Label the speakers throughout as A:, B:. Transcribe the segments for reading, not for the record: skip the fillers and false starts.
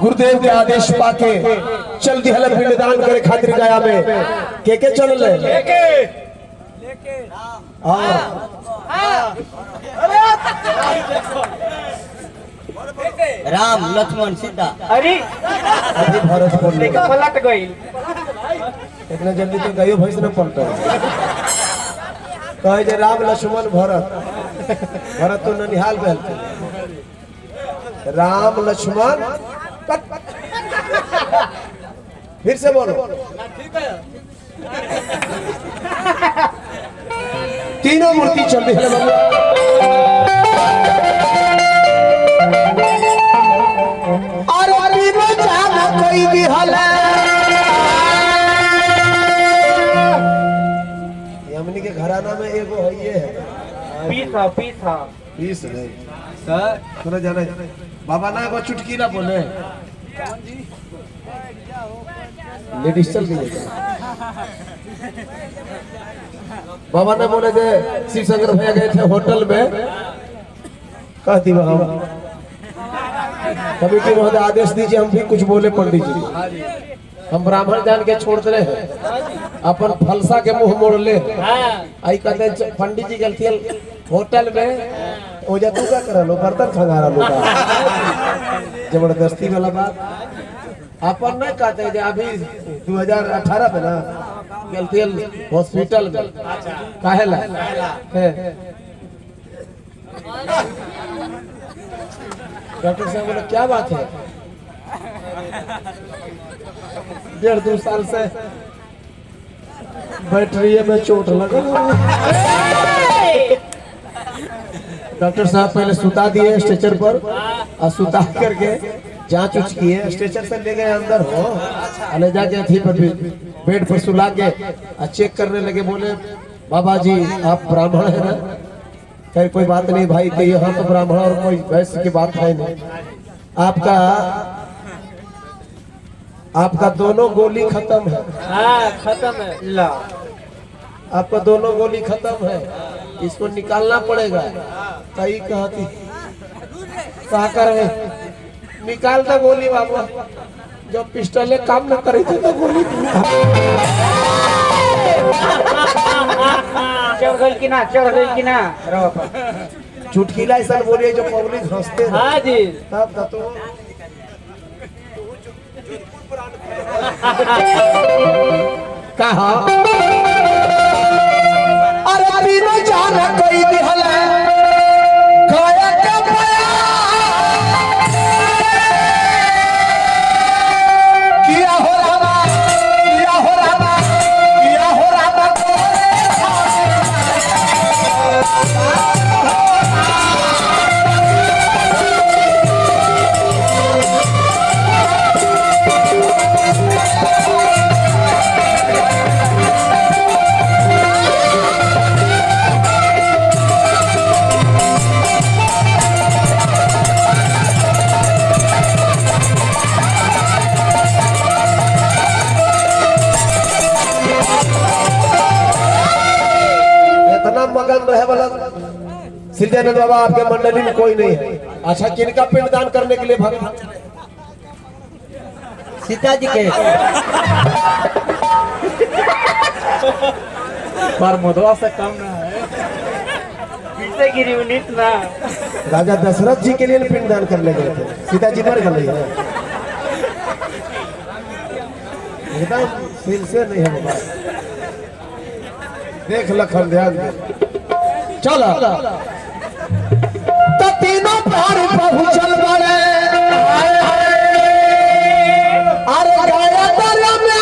A: गुरुदेव के आदेश पाके चल दिहल पिंडदान करे खातिर गया में के चल ले
B: राम लक्ष्मण सीता।
C: अरे
A: भरत बोल
C: पलट गई।
A: इतना जल्दी तो गयो भैंस न पलटा कहे जे राम लक्ष्मण भरत भरत तो ननिहाल गए राम लक्ष्मण फिर से बोलो तीनों मूर्ति चल रही है और कोई भी हल हमनी के घराना में एगो है ये है पीस नहीं सुना जाना बाबा ना एगो चुटकीला बोले लेडीज चल गई बाबा ने बोले थे शिव शंकर भैया गए थे होटल में कहती हम कमिटी महोदय आदेश दीजिए हम भी कुछ बोले पंडित जी हम ब्राह्मण जान के छोड़ रहे हैं अपन फलसा के मुंह मोड़ ले आई कहते पंडित जी गलती होटल में ओजा तू क्या कर लो बर्तन खंगारा लो जबरदस्ती वाला बात अपन नहीं कहते अभी 2018 में ना गलती हॉस्पिटल में काहे ला डॉक्टर साहब बोले क्या बात है 1.5-2 साल से बैटरी में चोट लगा डॉक्टर साहब पहले सुता दिए स्ट्रेचर पर और सुता करके जांच उच किए स्ट्रेचर से ले गए अंदर हो ले जाके थी पर बेड पर सुला के चेक करने लगे बोले बाबा जी आप ब्राह्मण है ना कहीं कोई बात नहीं भाई कि यहाँ तो ब्राह्मण और कोई वैश्य की बात है नहीं आपका दोनों गोली खत्म है
C: खत्म है ला
A: आपका दोनों गोली खत्म है इसको निकालना पड़ेगा कहीं कहती कहा कर निकाल दो गोली बाबा जब पिस्टल काम न करे थे तो गोली
C: चढ़ गई कि ना
A: चुटकीला ऐसा बोलिए जो पब्लिक हंसते हैं
C: हाँ जी
A: तब तो कहा अरे अभी न जाना कोई भी हल मगन रहे वाला सृजन बाबा आपके मंडली में कोई नहीं है अच्छा किनका पिंडदान करने के लिए भगवान
B: सीता जी के
C: पर मधुआ से कम ना है पीछे गिरी उन्नीस ना
A: राजा दशरथ जी के लिए पिंडदान करने गए थे सीता जी मर गई है एकदम दिल से नहीं है बाबा देख लखन ध्यान दे चलो तो तीनों प्राण पहुंचल बड़े अरे गाया दरम्या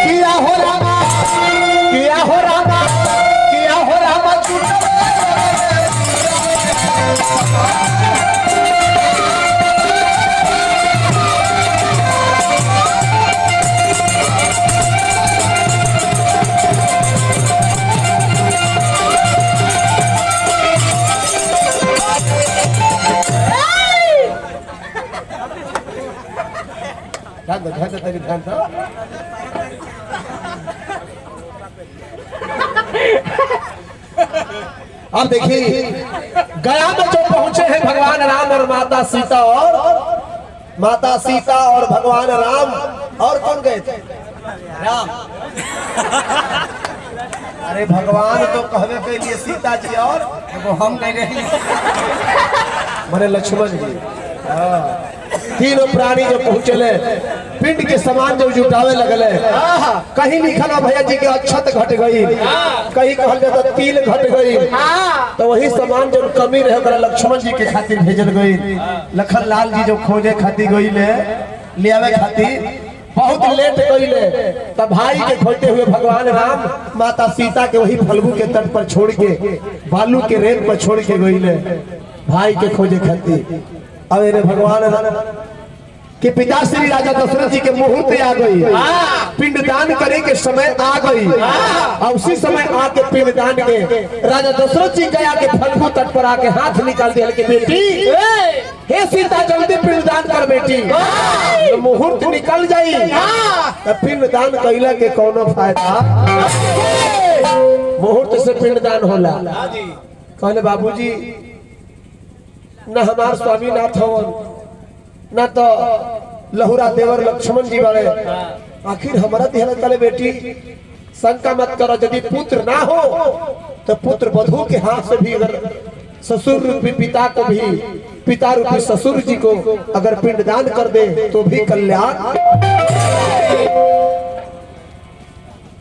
A: किया हो रामा किया हो रामा किया हो रामा तेरी ध्यान था अब देखिए गया में जो भगवान और माता सीता और भगवान राम और कौन गए थे?
B: राम।
A: अरे भगवान तो कहवे के लिए सीता जी और
B: वो हम कह रहे हैं।
A: माने लक्ष्मण जी। हाँ। तीनों प्राणी जो पहुंचले पिंड के समान जो जुटावे लगले, कहीं लिखल है भैया जी के अक्षत घट गई, कहीं कहल जाता तिल घट गई, तो वही समान जो कमी रहे ओकरा लक्ष्मण जी के खातिर भेजल गई। लखन लाल जी जो खोजे खातिर गई ले आवे खातिर बहुत लेट गईले, तब भाई के खोजते हुए भगवान राम माता सीता के वही फल्गु के तट पर छोड़ के बालू के रेत पर छोड़ के गईले भाई के खोजे खातिर। अब इन्हें भगवान कि पिता श्री राजा दशरथ जी के मुहूर्त आ गई, पिंडदान करे के समय आ गई, और उसी समय आके पिंडदान के राजा दशरथ जी गया के फल्गु तट पर आके हाथ निकाल दिया कि बेटी हे सीता जल्दी पिंडदान कर बेटी, तो मुहूर्त निकल जाई तो पिंडदान कैला के कोनो फायदा, मुहूर्त से पिंडदान होला। कहले बाबूजी न हमार स्वामीनाथ हवन न तो लहुरा देवर लक्ष्मण जी बारे, आखिर हमारा ध्यान करे बेटी शंका मत करो, यदि पुत्र ना हो तो पुत्र वधू के हाथ से भी अगर ससुर रूपी पिता को भी पिता रूपी ससुर जी को अगर पिंडदान कर दे तो भी कल्याण।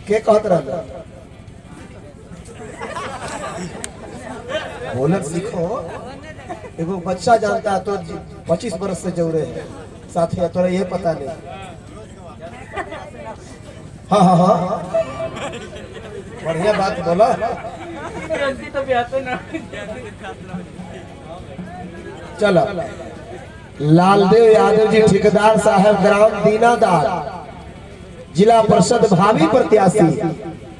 A: के कहत रहा बोलत सीखो, एगो बच्चा जानता है तो 25 बरस से जोड़े है साथ ही, तोरा ये पता नहीं। हाँ हाँ हाँ बढ़िया बात बोला। चलो लालदेव यादव जी ठेकेदार साहब ग्राम दीनादार जिला परिषद भावी प्रत्याशी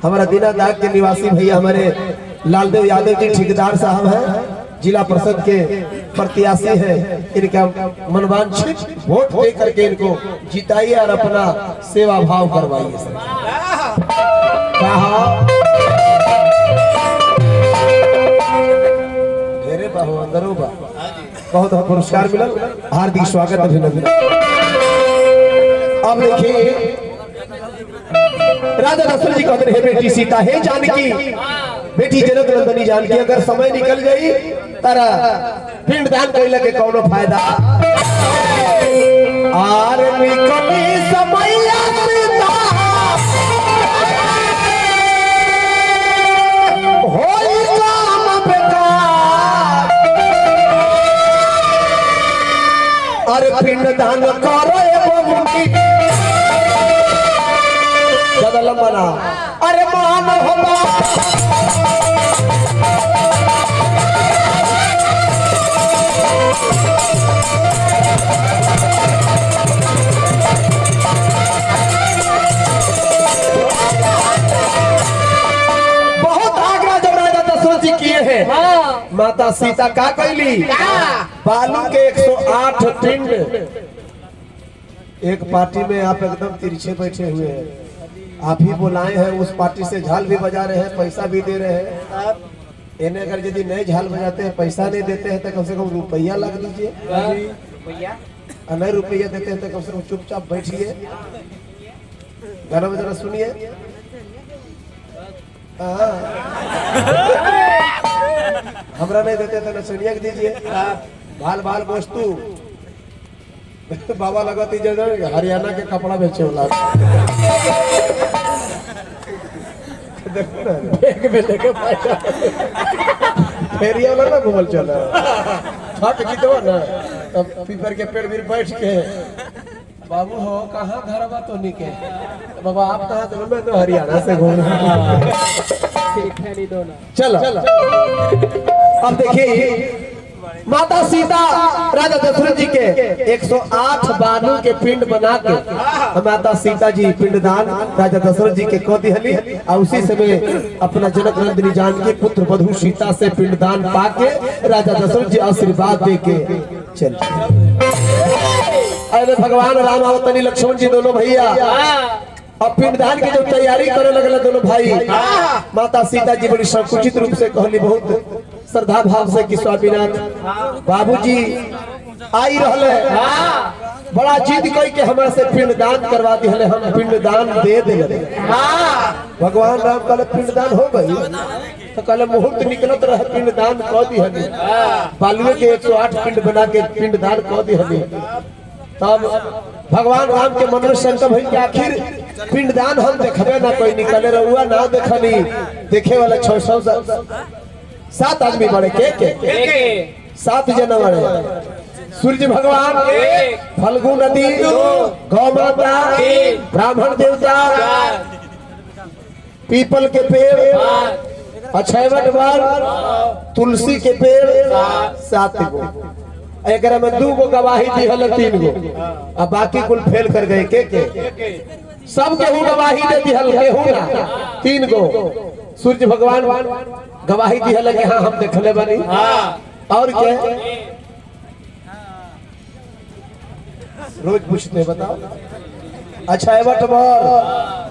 A: हमारा दीनादार के निवासी भैया हमारे लालदेव यादव जी ठेकेदार साहब हैं, जिला परिषद के प्रत्याशी है। इनका मनवांछित वोट दे करके इनको जिताइए और अपना सेवा भाव करवाइए। ढेरे बाहु अंदरो बा बहुत पुरस्कार मिला, हार्दिक स्वागत अभिनंदन। अब देखिए राजा दशरथ जी कहते हैं बेटी सीता हे जानकी, बेटी जनक नंदनी जानकी अगर समय निकल गई तारा पिंडदान कैला के कोनो फायदा, आर निकली समय सीता होई काम बेकार, अरे पिंडदान करे बबुनी ज्यादा लंबा ना, अरे मान होगा माता सीता का कैली बालू के 108 पिंड एक पार्टी में आप एकदम तिरछे बैठे हुए हैं, आप ही बुलाए हैं, उस पार्टी से झाल भी बजा रहे हैं, पैसा भी दे रहे हैं। इन्हें अगर यदि नए झाल बजाते हैं पैसा नहीं देते हैं तो कम से कम रुपया लग दीजिए, नहीं रुपया देते हैं तो कम से कम चुपचाप बैठिए गाना बजाना सुनिए। हमरा नहीं देते थे नचनिया के दीजिए, बाल बाल वस्तु बाबा लगाती हरियाणा के कपड़ा बेचे वाला बैग में लेके फेरिया वाला ना घूमल चला छठ की तो ना, तब पीपर के पेड़ भी बैठ के बाबू हो कहाँ घर बा तो निके बाबा आप कहाँ तो मैं तो हरियाणा से घूम चलो। अब देखिए माता सीता राजा दशरथ जी के 108 बालू के पिंड बना के माता सीता जी पिंडदान राजा दशरथ जी के कह दिहली, और उसी समय अपना जनक नंदिनी जानकी पुत्र वधू सीता से पिंडदान पाके राजा दशरथ जी आशीर्वाद दे के चल। अरे भगवान राम आवतनी लक्ष्मण जी दोनों भैया अब पिंडदान की जो तैयारी करे लगल दोनों भाई, माता सीता जी बड़ी संकुचित रूप से कहली बहुत श्रद्धा भाव से कि स्वामीनाथ बाबूजी आई रहले बड़ा जिद कई के हमरा से पिंडदान करवा दिहले, हम पिंडदान दे दिले। भगवान राम कहले पिंडदान हो गई, तो कहले मुहूर्त निकलत रहे पिंडदान कह दिहले। बालुए के 108 पिंड बना के पिंडदान कह दिहले। तब भगवान राम के मन में शंका भई कि आखिर पिंडदान हम देखबे ना, कोई निकले रहुआ ना देखनी, देखे वाला 607 आदमी बड़े के 7 जना बड़े। सूर्य भगवान, फल्गु नदी, गौ माता, ब्राह्मण देवता, पीपल के पेड़, अक्षयवट वर, तुलसी के पेड़ 7 गो। एक में 2 गो गवाही दिहल, 3 गो, अब बाकी कुल फेल कर गए के सब केहू गवाही दे दिहल, केहू ना 3 गो। सूर्य भगवान गवाही दिहल कि हाँ हम देखले बनी। और क्या रोज पूछते बताओ। अच्छा एवट वर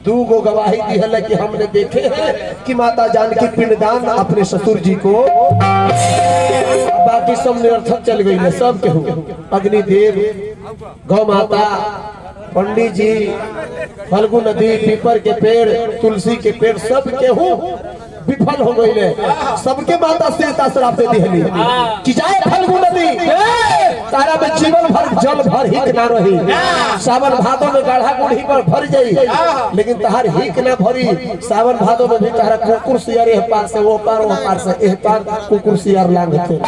A: 2 गो गवाही दिहल कि हमने देखे हैं कि माता जानकी पिंडदान अपने ससुर जी को, बाकी सब निरर्थक चल गई है। सब केहू अग्निदेव, गौ माता, पंडित जी, फल्गु नदी, पीपर के पेड़, तुलसी के पेड़, सब केहू विफल हो गई है। सबके माता सीता श्राप दे दिहली कि जाए फल्गु नदी, तारा में जीवन भर जल भर हिक ना रही, सावन भादो में गाढ़ा गुढ़ी पर भर जाई, लेकिन तहार हिक ना भरी। सावन भादो में भी तहारा कुकुर सियार एह पार से वो पार से एह पार कुकुर सियार लांघते।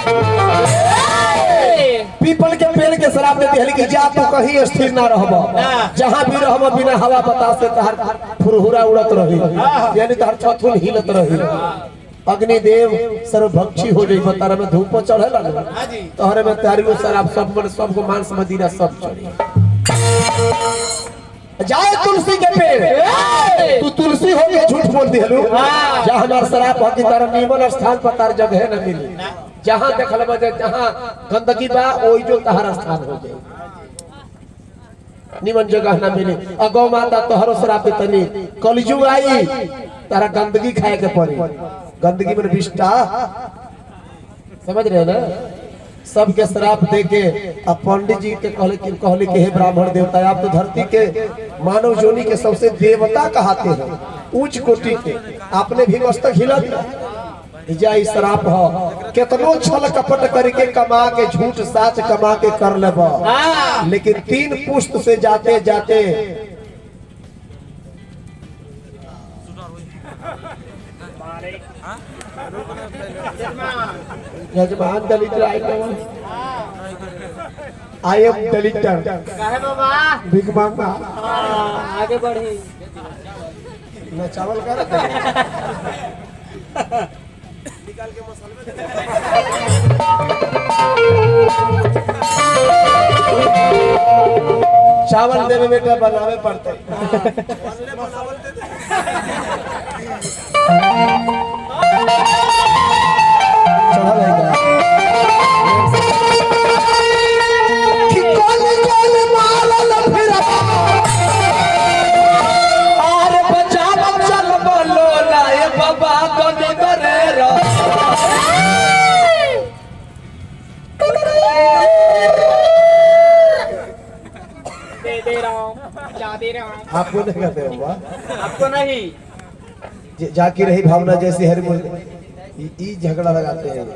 A: पीपल के पेड़ के शराब दे दिहली कि जा तू कहीं स्थिर ना रहब, जहां भी रहब बिना हवा बतास से तहार फुरहुरा उड़त रही, यानी तहार छथुन हिलत रही। अग्निदेव सर्वभक्षी हो जाई, तारा में धूप चढ़े लगे, तोहरे में तारियो शराब सब मन सबको मांस मदिरा सब चढ़ी। जाए तुलसी के पेड़, तू तुलसी हो के झूठ बोल दिहलू, जा हमार शराब हो कि तारा निमन स्थान पर तार जगह न मिली, जहां देखल बजे जहां गंदगी बा ओई जो तहार स्थान हो जाए, निमन जगह ना मिली। गौ माता तोहरो श्राप तनी कलयुग आई, तारा गंदगी खाए के पड़ी, गंदगी में विष्टा, समझ रहे ना। सबके श्राप दे के अब पंडित जी के कहले कि हे ब्राह्मण देवता, आप तो धरती के मानव जोनी के सबसे देवता कहते हैं, उच्च कोटि के, आपने भी मस्तक हिला दिया। जाई श्राप हो, कितनो छल कपट करके कमा के झूठ साच कमा के कर लेबा, लेकिन 3 पुष्ट से जाते जाते यजमान दलित आई एम दलितर बिग मांगा
C: आगे बढ़ी
A: ना चावल कर निकाल के मसाले चावल देवे बेटा बनावे पड़ते आपको नहीं करते हो,
C: आपको नहीं,
A: जाकी रही भावना जैसी हर ई झगड़ा लगाते हैं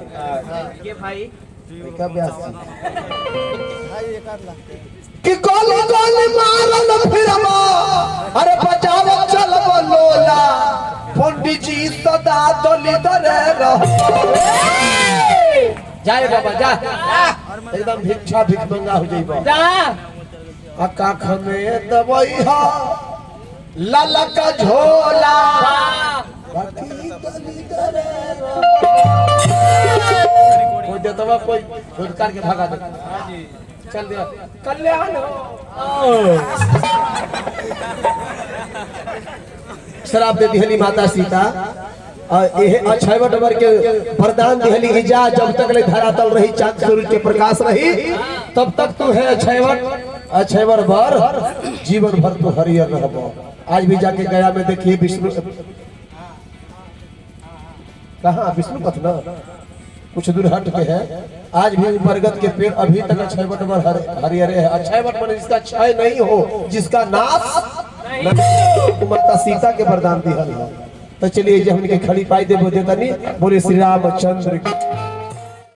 C: ये भाई
A: क्या ब्यास कि गोली गोली मारल फिरवा, अरे बचाव चल बोलोला, पंडित जी सदा दलित रह। जाए बाबा जा, एकदम भिक्षा भिख मंगा हो जाइबा
C: जा।
A: काख में दबई हा लाला का झोला, कोई देतवा कोई रोजगार के भागा दे, चल दिया कल्याण शराब दे दिहली माता सीता। अक्षयवट वर के वरदान दिहली कि जा जब तक ले धरातल रही चांद सूरज के प्रकाश रही तब तक तू है अक्षयवर वर, जीवन भर तू हरियर रहबो। आज भी जाके गया में देखिए विष्णु कहाँ, विष्णु पथ ना कुछ दूर हट के है, आज भी बरगद के पेड़ अभी तक अक्षय वट पर हरिहरे है। अक्षय वट पर जिसका क्षय नहीं हो, जिसका नाश नहीं, माता सीता के वरदान दिया। तो चलिए जो हमने खड़ी पाई दे देता नहीं, बोले श्री रामचंद्र की।